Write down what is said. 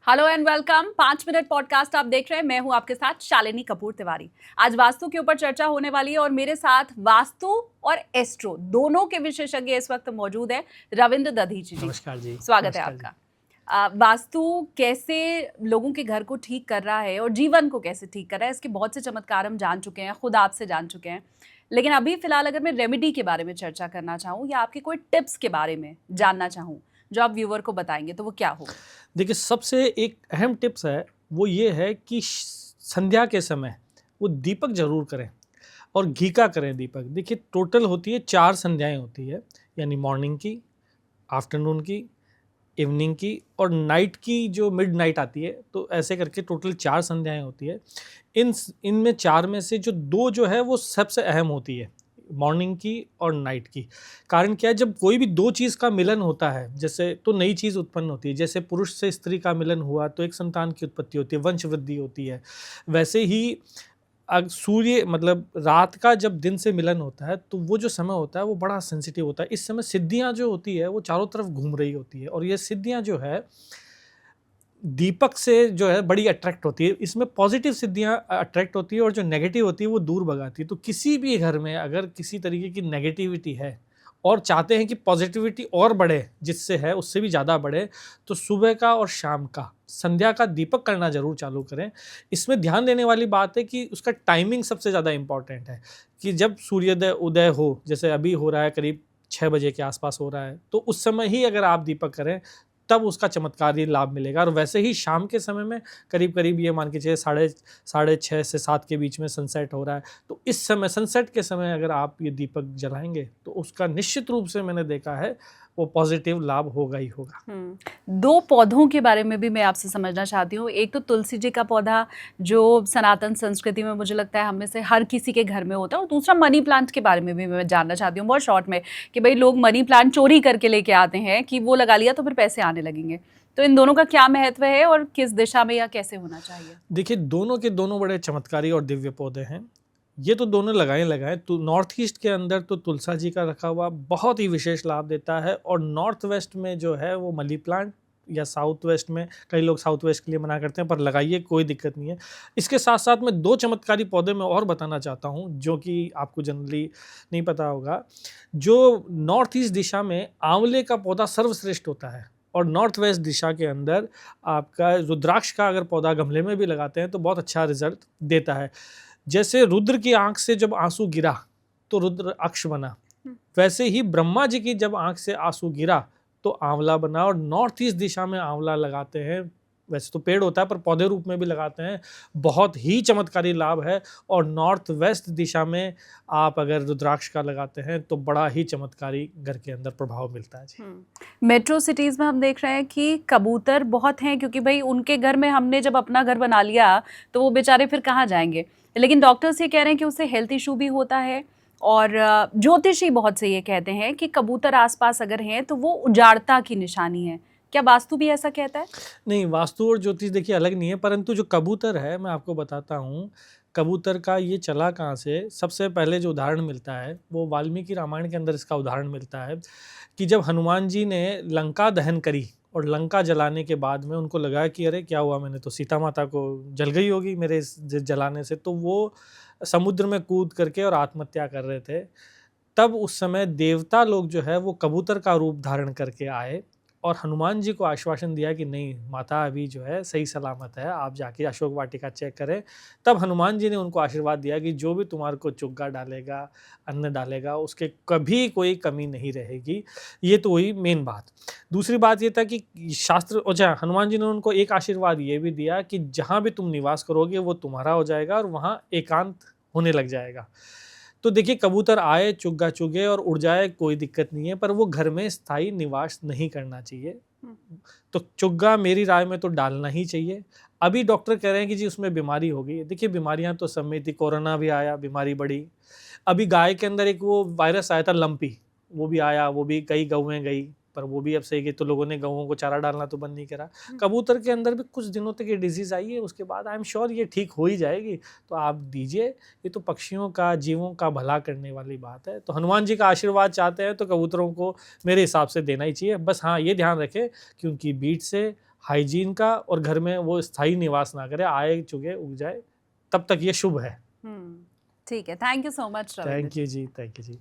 Hello and welcome 5 minute podcast आप देख रहे हैं। मैं हूं आपके साथ शालिनी कपूर तिवारी। आज वास्तु के ऊपर चर्चा होने वाली है और मेरे साथ वास्तु और एस्ट्रो दोनों के विशेषज्ञ इस वक्त मौजूद हैं। रविंद्र दधीची जी, नमस्कार जी। स्वागत है नमस्कार जी। आपका। वास्तु कैसे लोगों के घर को ठीक कर रहा है और जीवन को कैसे ठीक कर रहा है, इसके बहुत से चमत्कार हम जान चुके हैं, खुद आपसे जान चुके हैं। लेकिन अभी फिलहाल अगर मैं रेमेडी के बारे में चर्चा करना चाहूँ या आपके कोई टिप्स के बारे में जानना चाहूँ जो आप व्यूअर को बताएंगे, तो वो क्या होगा? देखिए, सबसे एक अहम टिप्स है, वो ये है कि संध्या के समय वो दीपक ज़रूर करें और घी का करें दीपक। देखिए, टोटल होती है 4 संध्याएँ होती है, यानी मॉर्निंग की, आफ्टरनून की, इवनिंग की और नाइट की जो मिडनाइट आती है, तो ऐसे करके टोटल 4 संध्याएँ होती है। इनमें 4 में से जो 2 जो है वो सबसे अहम होती है, मॉर्निंग की और नाइट की। कारण क्या है, जब कोई भी 2 चीज़ का मिलन होता है, जैसे तो नई चीज़ उत्पन्न होती है। जैसे पुरुष से स्त्री का मिलन हुआ तो एक संतान की उत्पत्ति होती है, वंश वृद्धि होती है। वैसे ही सूर्य मतलब रात का जब दिन से मिलन होता है, तो वो जो समय होता है वो बड़ा सेंसिटिव होता है। इस समय सिद्धियाँ जो होती है वो चारों तरफ घूम रही होती है और ये सिद्धियाँ जो है दीपक से जो है बड़ी अट्रैक्ट होती है। इसमें पॉजिटिव सिद्धियाँ अट्रैक्ट होती है और जो नेगेटिव होती है वो दूर भगाती है। तो किसी भी घर में अगर किसी तरीके की नेगेटिविटी है और चाहते हैं कि पॉजिटिविटी और बढ़े, जिससे है उससे भी ज़्यादा बढ़े, तो सुबह का और शाम का संध्या का दीपक करना ज़रूर चालू करें। इसमें ध्यान देने वाली बात है कि उसका टाइमिंग सबसे ज़्यादा इम्पॉर्टेंट है कि जब सूर्योदय उदय हो, जैसे अभी हो रहा है करीब 6 बजे के आसपास हो रहा है, तो उस समय ही अगर आप दीपक करें तब उसका चमत्कारी लाभ मिलेगा। और वैसे ही शाम के समय में करीब-करीब ये मान के चलिए साढ़े 6 से 7 के बीच में सनसेट हो रहा है, तो इस समय सनसेट के समय अगर आप ये दीपक जलाएँगे तो उसका निश्चित रूप से मैंने देखा है वो पॉजिटिव लाभ होगा ही होगा। 2 पौधों के बारे में भी मैं आपसे समझना चाहती हूँ। एक तो तुलसी जी का पौधा जो सनातन संस्कृति में मुझे लगता है हम में से हर किसी के घर में होता है, और दूसरा मनी प्लांट के बारे में भी मैं जानना चाहती हूँ बहुत शॉर्ट में, कि भाई लोग मनी प्लांट चोरी करके लेके आते हैं कि वो लगा लिया तो फिर पैसे आने लगेंगे। तो इन दोनों का क्या महत्व है और किस दिशा में या कैसे होना चाहिए? देखिए, दोनों के दोनों बड़े चमत्कारी और दिव्य पौधे हैं। ये तो दोनों लगाएँ तो नॉर्थ ईस्ट के अंदर तो तुलसा जी का रखा हुआ बहुत ही विशेष लाभ देता है, और नॉर्थ वेस्ट में जो है वो मनी प्लांट, या साउथ वेस्ट में कई लोग साउथ वेस्ट के लिए मना करते हैं, पर लगाइए, कोई दिक्कत नहीं है। इसके साथ-साथ मैं 2 चमत्कारी पौधे मैं और बताना चाहता हूँ, जो कि आपको जनरली नहीं पता होगा। जो नॉर्थ ईस्ट दिशा में आँवले का पौधा सर्वश्रेष्ठ होता है, और नॉर्थ वेस्ट दिशा के अंदर आपका रुद्राक्ष का अगर पौधा गमले में भी लगाते हैं तो बहुत अच्छा रिजल्ट देता है। जैसे रुद्र की आँख से जब आँसू गिरा तो रुद्र अक्ष बना, वैसे ही ब्रह्मा जी की जब आँख से आँसू गिरा तो आंवला बना। और नॉर्थ ईस्ट दिशा में आंवला लगाते हैं, वैसे तो पेड़ होता है पर पौधे रूप में भी लगाते हैं, बहुत ही चमत्कारी लाभ है। और नॉर्थ वेस्ट दिशा में आप अगर रुद्राक्ष का लगाते हैं तो बड़ा ही चमत्कारी घर के अंदर प्रभाव मिलता है जी। मेट्रो सिटीज़ में हम देख रहे हैं कि कबूतर बहुत हैं, क्योंकि भाई उनके घर में हमने जब अपना घर बना लिया तो वो बेचारे फिर कहाँ जाएंगे। लेकिन डॉक्टर्स ये कह रहे हैं कि उससे हेल्थ इशू भी होता है, और ज्योतिषी बहुत से ये कहते हैं कि कबूतर आसपास अगर हैं तो वो उजाड़ता की निशानी है। क्या वास्तु भी ऐसा कहता है? नहीं, वास्तु और ज्योतिष देखिए अलग नहीं है, परंतु जो कबूतर है मैं आपको बताता हूँ, कबूतर का ये चला कहाँ से, सबसे पहले जो उदाहरण मिलता है वो वाल्मीकि रामायण के अंदर इसका उदाहरण मिलता है कि जब हनुमान जी ने लंका दहन करी और लंका जलाने के बाद में उनको लगा कि अरे क्या हुआ, मैंने तो सीता माता को जल गई होगी मेरे इस जलाने से, तो वो समुद्र में कूद करके और आत्महत्या कर रहे थे। तब उस समय देवता लोग जो है वो कबूतर का रूप धारण करके आए और हनुमान जी को आश्वासन दिया कि नहीं, माता अभी जो है सही सलामत है, आप जाके अशोक वाटिका चेक करें। तब हनुमान जी ने उनको आशीर्वाद दिया कि जो भी तुम्हारे को चुग्गा डालेगा, अन्न डालेगा, उसके कभी कोई कमी नहीं रहेगी। ये तो हुई मेन बात। दूसरी बात ये था कि शास्त्र, अच्छा, हनुमान जी ने उनको एक आशीर्वाद ये भी दिया कि जहाँ भी तुम निवास करोगे वो तुम्हारा हो जाएगा और वहाँ एकांत होने लग जाएगा। तो देखिए, कबूतर आए, चुग्गा चुगे और उड़ जाए, कोई दिक्कत नहीं है, पर वो घर में स्थायी निवास नहीं करना चाहिए। तो चुग्गा मेरी राय में तो डालना ही चाहिए। अभी डॉक्टर कह रहे हैं कि जी उसमें बीमारी हो गई है। देखिए, बीमारियां तो सब में थी, कोरोना भी आया, बीमारी बढ़ी। अभी गाय के अंदर एक वो वायरस आया था लंपी, वो भी आया, वो भी कई गौएं गई, पर वो भी अब सही गई, तो लोगों ने गौओं को चारा डालना तो बंद नहीं करा। कबूतर के अंदर भी कुछ दिनों तक ये डिजीज आई है, उसके बाद आई एम श्योर ये ठीक हो ही जाएगी। तो आप दीजिए, ये तो पक्षियों का, जीवों का भला करने वाली बात है। तो हनुमान जी का आशीर्वाद चाहते हैं तो कबूतरों को मेरे हिसाब से देना ही चाहिए। बस हाँ, ये ध्यान रखें कि उनकी बीट से हाइजीन का, और घर में वो स्थायी निवास ना करे, आए चुगे उग जाए, तब तक ये शुभ है। ठीक है, thank you so much Ravindra thank you ji, thank you ji.